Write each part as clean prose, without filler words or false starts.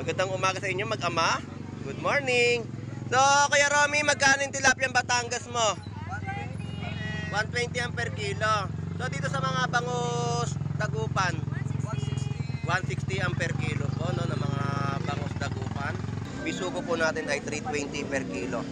Magandang umaga sa inyo mag-ama. Good morning. So, Kuya Romy, magkano yung tilapia Batangas mo? 120 ang per kilo. So, dito sa mga bangus dagupan, 160 ang per kilo po, no, ng mga bangus dagupan. Bisugo po natin ay 320 per kilo.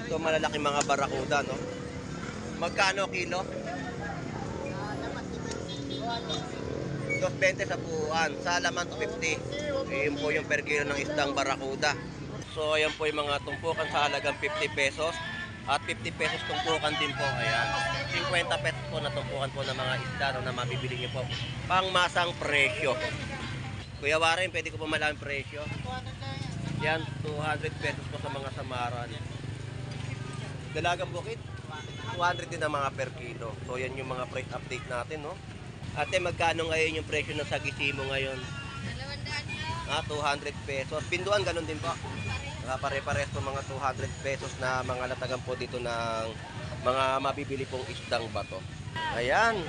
Ito malalaki mga barakuda, no? Magkano kilo? 220 sa puan. Sa laman 250. Ayun po yung per kilo ng isdang barakuda. So ayan po yung mga tumpukan sa halagang 50 pesos. At 50 pesos tumpukan din po. Ayan. 50 pesos po na tumpukan po ng mga isda, no, na mabibili nyo po. Pangmasang presyo. Kuya Warren, pwede ko po malaman presyo? Yan, 200 pesos po sa mga samaran. Dalagang bukid, 200 din ang mga per kilo. So yan yung mga price update natin, no? Ate, magkano ngayon yung presyo ng sagisimo ngayon? 200 pesos. Pinduan, ganun din po. Pare-pares po mga 200 pesos na mga latagan po dito ng mga mabibili pong isdang bato. Ayan.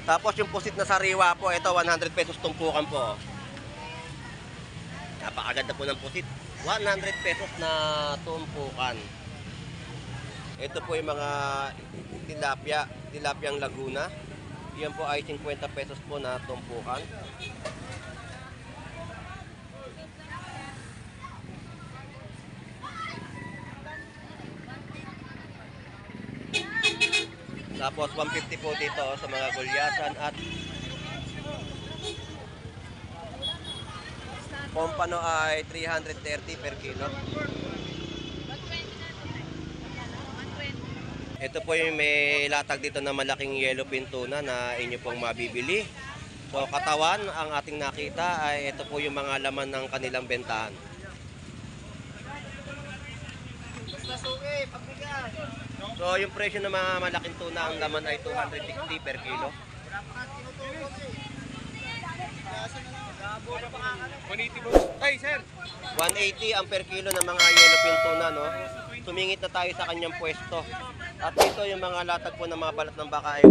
Tapos yung pusit na sariwa po, ito 100 pesos tumpukan po. Napakaganda po ng pusit. 100 pesos na tumpukan. Ito po yung mga tilapyang Laguna. Yan po ay 50 pesos po na tumpukan. Tapos 150 po dito sa mga gulyasan at pompano ay 330 per kilo. Ito po yung may latag dito na malaking yellow fin tuna na inyo pong mabibili. So katawan, ang ating nakita ay ito po yung mga laman ng kanilang bentahan. So yung presyo ng mga malaking tuna, ang laman ay 260 per kilo. 180 ang per kilo ng mga yellow fin tuna, no? Tumingit na tayo sa kanyang pwesto. At dito yung mga latag po ng mga balat ng baka ay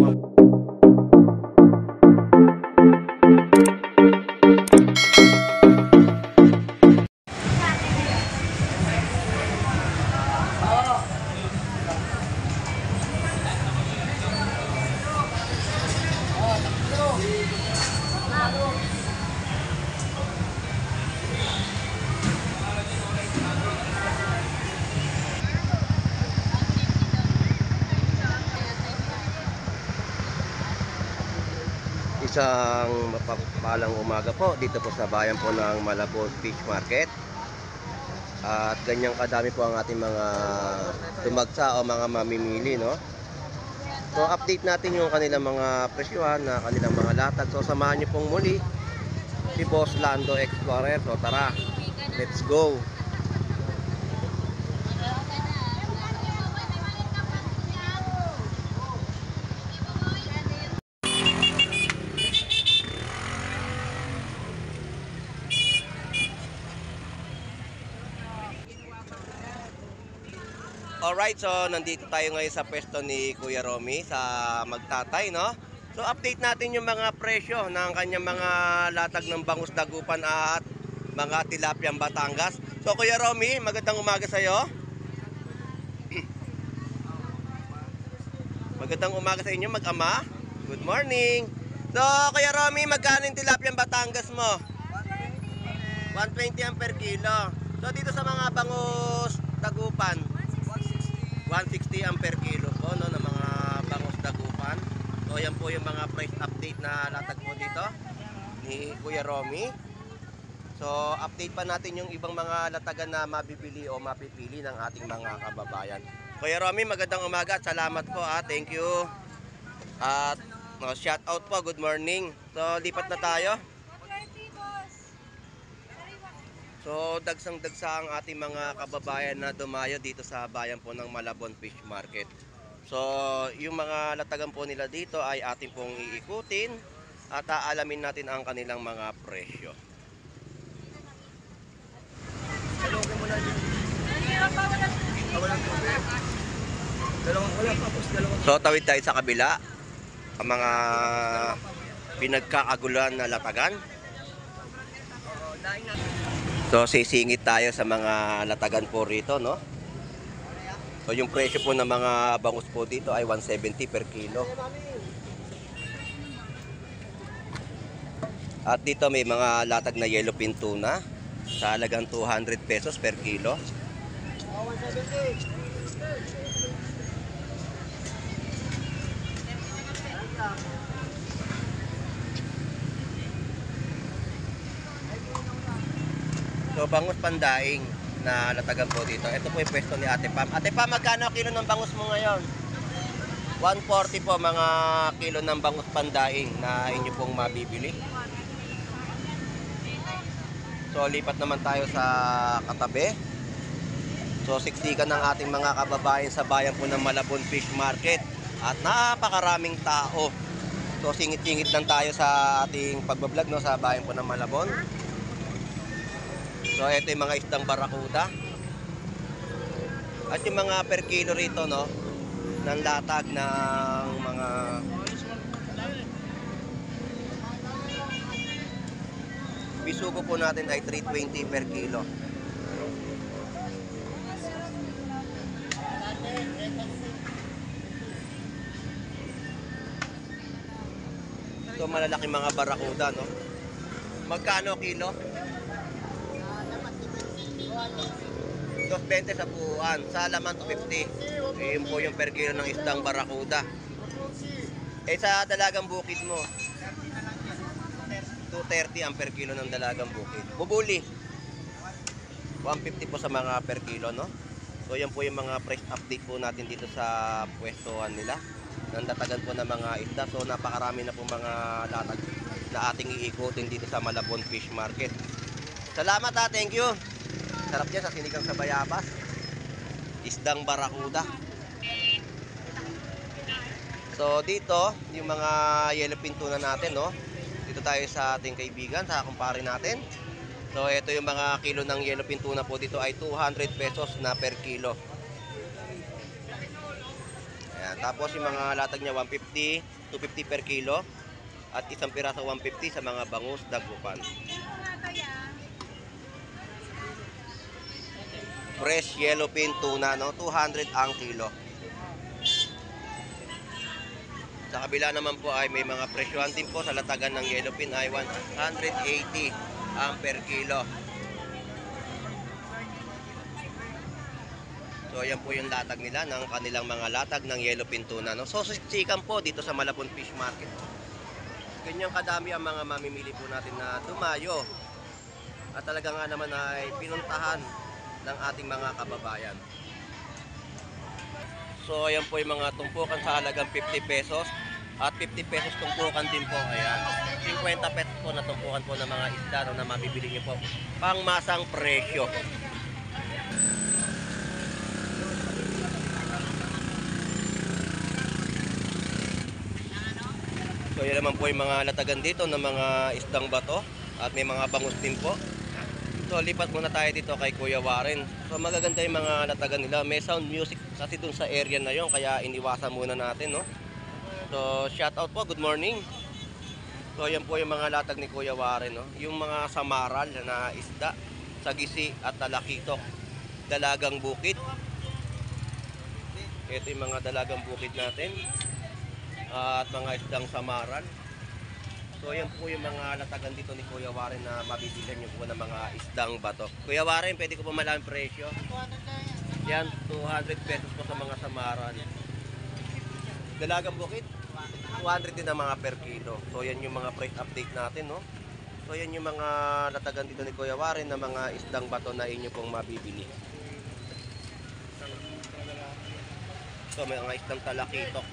isang mapagpalang umaga po dito po sa bayan po ng Malabon Fish Market. At ganyang kadami po ang ating mga tumagsa o mga mamimili, no? So update natin yung kanilang mga presyuhan na kanilang mga latag. So samahan niyo pong muli si Boss Lando Explorer. So tara, let's go. Alright, so nandito tayo ngayon sa pwesto ni Kuya Romy sa Magtatay, no? So update natin yung mga presyo ng kanyang mga latag ng bangus dagupan at mga tilapyang Batangas. So Kuya Romy, magandang umaga sa iyo. Magandang umaga sa inyo mag-ama. Good morning. So Kuya Romy, magkano yung tilapyang Batangas mo? 120 ang per kilo. So dito sa mga bangus dagupan, 160 ang per kilo po, no, ng mga bangus dagupan. So yan po yung mga price update na latag po dito ni Kuya Romy. So update pa natin yung ibang mga latagan na mabibili o mapipili ng ating mga kababayan. Kuya Romy, magandang umaga at salamat po. Thank you. At shout out po, good morning. So lipat na tayo. So dagsang-dagsa ang ating mga kababayan na dumayo dito sa bayan po ng Malabon Fish Market. So yung mga latagan po nila dito ay ating pong iikutin at aalamin natin ang kanilang mga presyo. So tawid tayo sa kabila. Ang mga pinagkakagulan na latagan. So sisingit tayo sa mga latagan po rito, no? So yung presyo po ng mga bangus po dito ay 170 per kilo. At dito may mga latag na yellowfin tuna sa halagang 200 pesos per kilo. So bangus pandaing na latagan po dito. Ito po yung pwesto ni Ate Pam. Ate Pam, magkano kilo ng bangus mo ngayon? 140 po mga kilo ng bangus pandaing na inyo pong mabibili. So lipat naman tayo sa katabi. So siksikan ng ating mga kababayan sa bayan po ng Malabon Fish Market. At napakaraming tao. So singit-singit lang tayo sa ating pagbablog, no, sa bayan po ng Malabon. So ito yung mga isdang barakuda. At yung mga per kilo rito, no, ng latag ng mga bisugo po natin ay 320 per kilo. So malalaki mga barakuda, no. Magkano kilo? 220 sa buuan. Sa laman 250. Yun po yung per kilo ng isdang barakuda. Eh sa dalagang bukid mo, 230 ang per kilo ng dalagang bukid. Bubuli, 150 po sa mga per kilo, no? So yan po yung mga price update po natin dito sa pwestohan nila. Nandatagan po ng mga isda. So napakarami na po mga latag na ating iikutin dito sa Malabon Fish Market. Salamat ha, thank you. Sarap yan sa sinigang sa bayabas. Isdang barakuda. So dito, yung mga yellowfin tuna natin, no? Dito tayo sa ating kaibigan, sa kumpare natin. So ito yung mga kilo ng yellowfin tuna po dito ay 200 pesos na per kilo. Ayan, tapos yung mga latag niya 150, 250 per kilo. At isang piraso 150 sa mga bangus dagupan. Fresh yellowfin tuna, no? 200 ang kilo. Sa kabila naman po ay may mga presyuhan din po sa latagan ng yellowfin ay 180 ang per kilo. So ayan po yung latag nila ng kanilang mga latag ng yellowfin tuna, no? So siksikan po dito sa Malabon Fish Market. Ganyang kadami ang mga mamimili po natin na dumayo. At talaga nga naman ay pinuntahan ng ating mga kababayan. So ayan po yung mga tumpukan sa halagang 50 pesos at 50 pesos tumpukan din po. Ayan, 50 pesos po na tumpukan po ng mga isda, no, na mabibili nyo po pangmasang presyo. So yan naman po yung mga latagan dito ng mga isdang bato at may mga bangus din po. So lipat muna tayo dito kay Kuya Warren. So magaganda yung mga latagan nila. May sound music kasi dun sa area na yon, kaya iniwasan muna natin, no. So shout out po, good morning. So yan po yung mga latag ni Kuya Warren, no. Yung mga samaral na isda, sagisi at talakitok, dalagang bukid. Ito yung mga dalagang bukid natin at mga isdang samaral. So yan po yung mga latagan dito ni Kuya Warren na mabibilan nyo po ng mga isdang bato. Kuya Warren, pwede ko po malaman presyo? Yan, 200 pesos po sa mga samaran. Dalagang bukid, 200 din ang mga per kilo. So yan yung mga price update natin, no? So yan yung mga latagan dito ni Kuya Warren na mga isdang bato na inyo pong mabibili. So may mga isdang talakitok.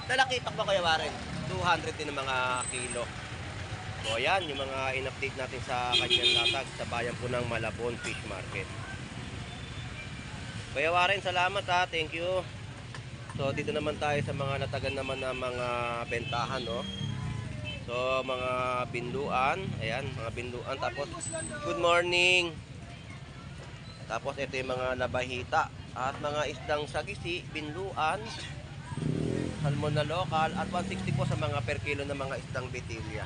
Talakitok ba, Kuya Warren? 200 din ang mga kilo. So ayan yung mga in-update natin sa kanyang latag sa bayan po ng Malabon Fish Market. Kuya Warren, salamat ha, thank you. So dito naman tayo sa mga latagan naman ng mga bentahan, no. So mga binduan, ayan, mga binduan. Tapos good morning. Tapos ito yung mga nabahita. At mga isdang sagisi, binluan, salmon na lokal, at 160 po sa mga per kilo ng mga isdang bitilya.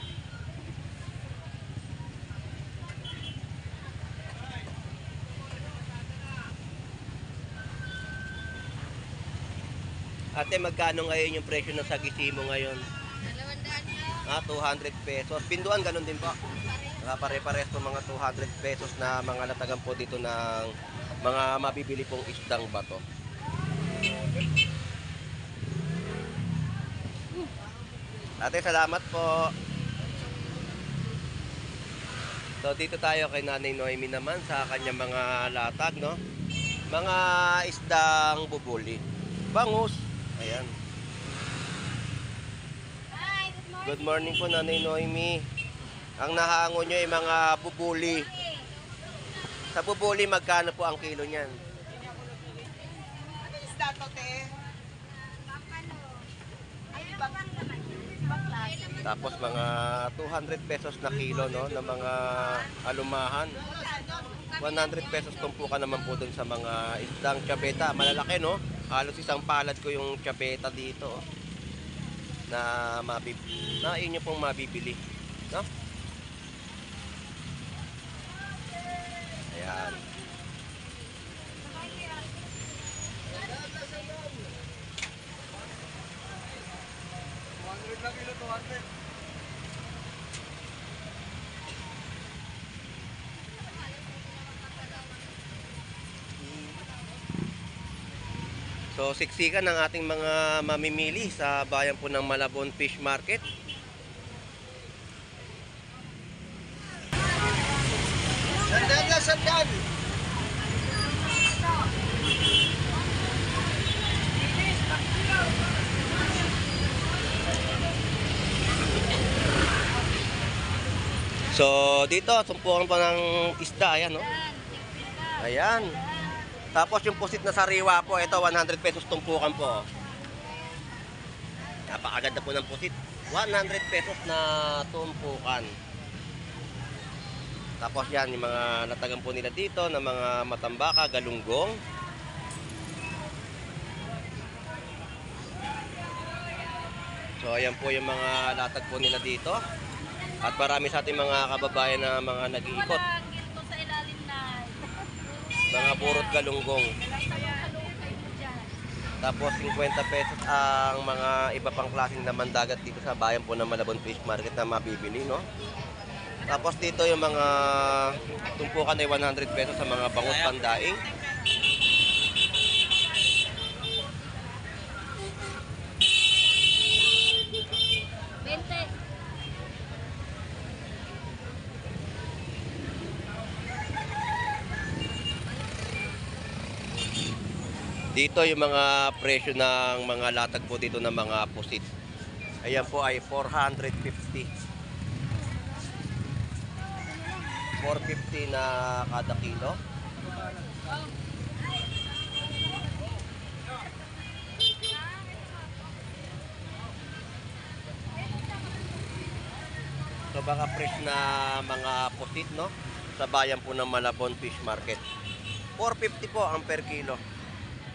Ate, magkano ngayon yung presyo ng sagisi mo ngayon? 200 pesos. Pinduan, ganun din po. Pare-pares po mga 200 pesos na mga latagan po dito ng mga mabibili pong isdang bato. Ate, salamat po. So, dito tayo kay Nanay Noemi naman sa kanyang mga latag, no? Mga isdang bubuli. Bangus. Ayan. Good morning po, Nanay Noemi. Ang nahango nyo ay mga bubuli. Sa bubuli, magkano po ang kilo niyan? Ano isda to, te? Ay, ibang klase. Tapos mga 200 pesos na kilo, no? Na mga alumahan. 100 pesos tumpukan naman po dun sa mga isdang tiyabeta. Malalaki, no? Halos isang palad ko yung tiyabeta dito, oh, na inyo pong mabibili, no? Ayan. So, siksikan ng ating mga mamimili sa bayan po ng Malabon Fish Market. Sandyan! So, dito, tumpukan pa ng isda. Ayan, no? Ayan. Tapos yung pusit na sariwa po, ito 100 pesos tumpukan po. Napakaganda po ng pusit. 100 pesos na tumpukan. Tapos yan, yung mga natagan po nila dito ng mga matambaka, galunggong. So ayan po yung mga latag po nila dito. At marami sa ating mga kababayan na mga nag-iikot. Mga purot galunggong. Tapos 50 pesos ang mga iba pang klaseng laman dagat dito sa bayan po ng Malabon Fish Market na mabibili, no? Tapos dito yung mga tumpukan ay 100 pesos sa mga bangus pandaing. Dito yung mga presyo ng mga latag po dito ng mga pusit. Ayan po ay 450. 450 na kada kilo. So baka fresh na mga pusit, no? Sa bayan po ng Malabon Fish Market. 450 po ang per kilo.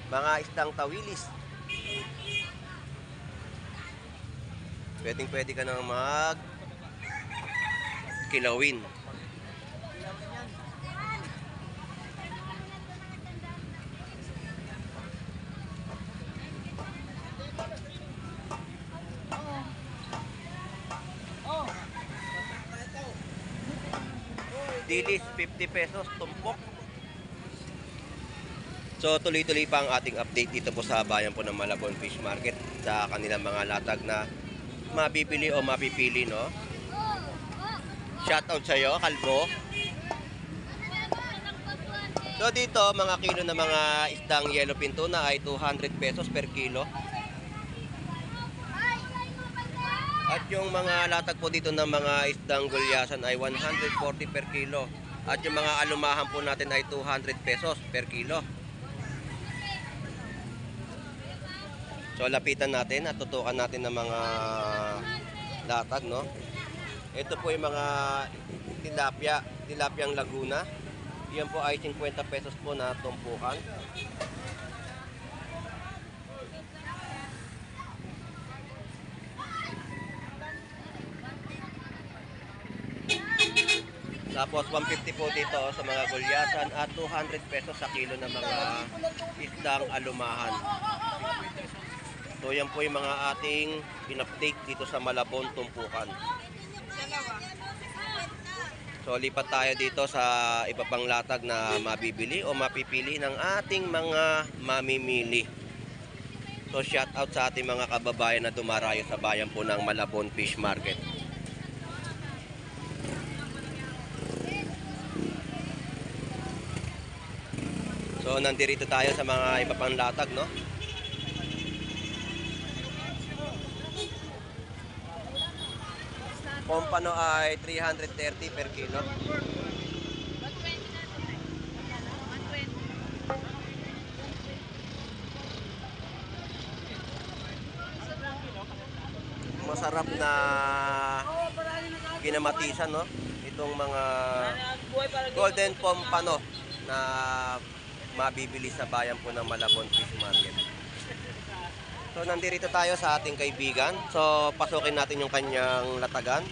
Mga isdang tawilis. Pwede ka nang mag kilawin. Dilis 50 pesos tumpok. So tuloy-tuloy pa ang ating update dito po sa bayan po ng Malabon Fish Market sa kanilang mga latag na mabibili o mapipili, no? Shoutout sa iyo, Kalbo. So dito mga kilo na mga isdang yellowfin tuna ay 200 pesos per kilo. At yung mga latag po dito ng mga isdang gulyasan ay 140 per kilo. At yung mga alumahan po natin ay 200 pesos per kilo. So lapitan natin at tutukan natin ng mga latag, no? Ito po yung mga tilapyang Laguna. Yan po ay 50 pesos po na tumpukan. Tapos 150 po dito sa mga gulyasan at 200 pesos sa kilo ng mga isdang alumahan. So yan po yung mga ating in-update dito sa Malabon, Tumpukan. So lipat tayo dito sa iba pang latag na mabibili o mapipili ng ating mga mamimili. So shout out sa ating mga kababayan na dumarayo sa bayan po ng Malabon Fish Market. So nandito tayo sa mga iba pang latag, no? Pompano ay 330 per kilo. Masarap na kinamatisan, no? Itong mga golden pompano na mabibili sa bayan po ng Malabon Fish Market. So nandito tayo sa ating kaibigan. So pasukin natin yung kanyang latagan.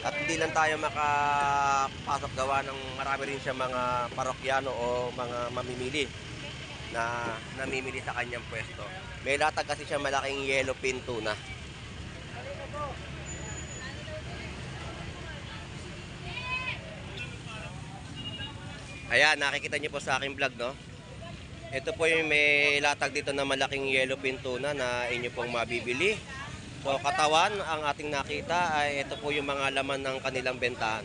At hindi lang tayo makapasok gawa ng marami rin siya mga parokyano o mga mamimili na namimili sa kanyang pwesto. May latag kasi siya malaking yellowfin tuna. Ayan, nakikita niyo po sa aking vlog, no? Ito po yung may latag dito na malaking yellowfin tuna na inyo pong mabibili. So katawan, ang ating nakita ay ito po yung mga laman ng kanilang bentahan.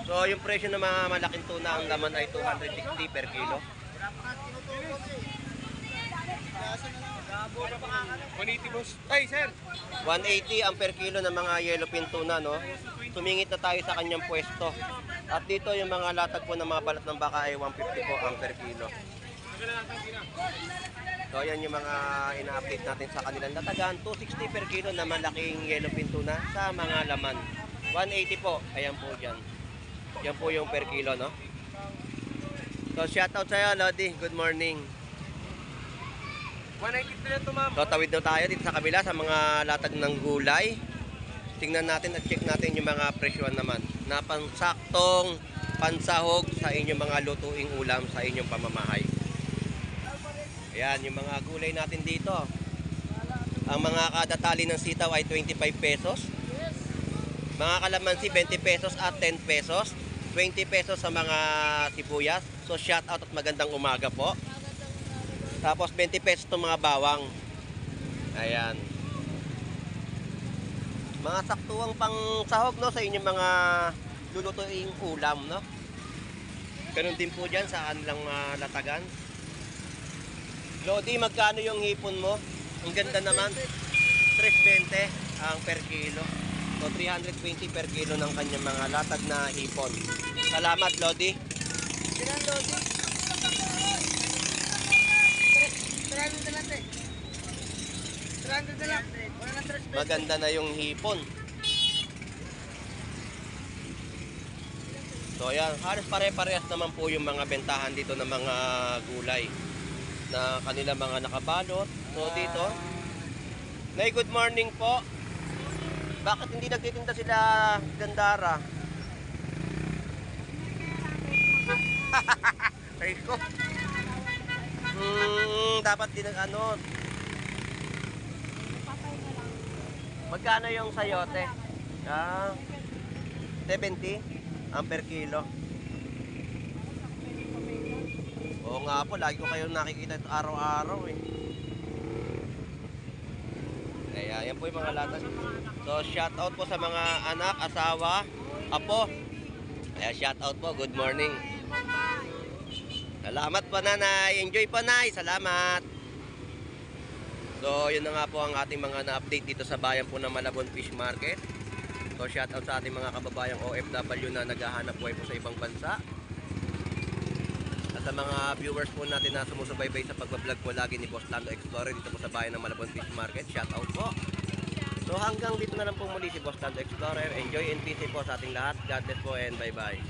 So yung presyo ng mga malaking tuna, ang laman ay 260 per kilo. 180 boss. Ay, sir. 180 ang per kilo ng mga yellowfin tuna, no? Tumingit na tayo sa kanyang pwesto. At dito yung mga latag po ng mga balat ng baka ay 150 po ang per kilo. So yan yung mga ina-update natin sa kanilang latagan. 260 per kilo na malaking yellowfin tuna sa mga laman. 180 po. Ayan po dyan. Yan po yung per kilo, no? So shoutout sa'yo, Lodi. Good morning. 180 na ito, ma'am. So tawid na tayo dito sa kabila sa mga latag ng gulay. Tingnan natin at check natin yung mga presyohan naman na pansaktong pansahog sa inyong mga lutuing ulam sa inyong pamamahay. Ayan yung mga gulay natin dito. Ang mga kadatali ng sitaw ay 25 pesos. Mga kalamansi 20 pesos at 10 pesos. 20 pesos sa mga sibuyas. So shout out at magandang umaga po. Tapos 20 pesos itong mga bawang. Ayan. Mga saktuang pang sahog, no, sa inyong mga lulutuing ulam, no. Ganun din po dyan sa kanilang latagan. Lodi, magkano yung hipon mo? Ang ganda naman. 320 ang per kilo. So 320 per kilo ng kanyang mga latag na hipon. Salamat, Lodi. Ilan Lodi? 300 na lang, 300 na lang. Wala na 300. Maganda na yung hipon. So ayan, halos pare-parehas naman po yung mga bentahan dito ng mga gulay na kanila mga nakabalot. So dito, Nay, good morning po. Bakit hindi nagtitinda sila Gandara? Ay ko. Dapat din ano. Magkano yung sayote? 70 ang per kilo. Oo nga po, lagi ko kayo nakikita ito araw-araw eh. Kaya yan po yung mga latas. So shout out po sa mga anak, asawa, apo. Kaya shout out po, good morning. Salamat po nanay, enjoy po nay, salamat. So yun na nga po ang ating mga na-update dito sa bayan po ng Malabon Fish Market. So shout out sa ating mga kababayang OFW na naghahanap buhay po sa ibang bansa. At sa mga viewers po natin na sumusubaybay sa pagbablog po lagi ni Boss Lando Explorer dito po sa bayan ng Malabon Fish Market. Shout out po. So hanggang dito na lang po muli si Boss Lando Explorer. Enjoy and peace po sa ating lahat. God bless po and bye bye.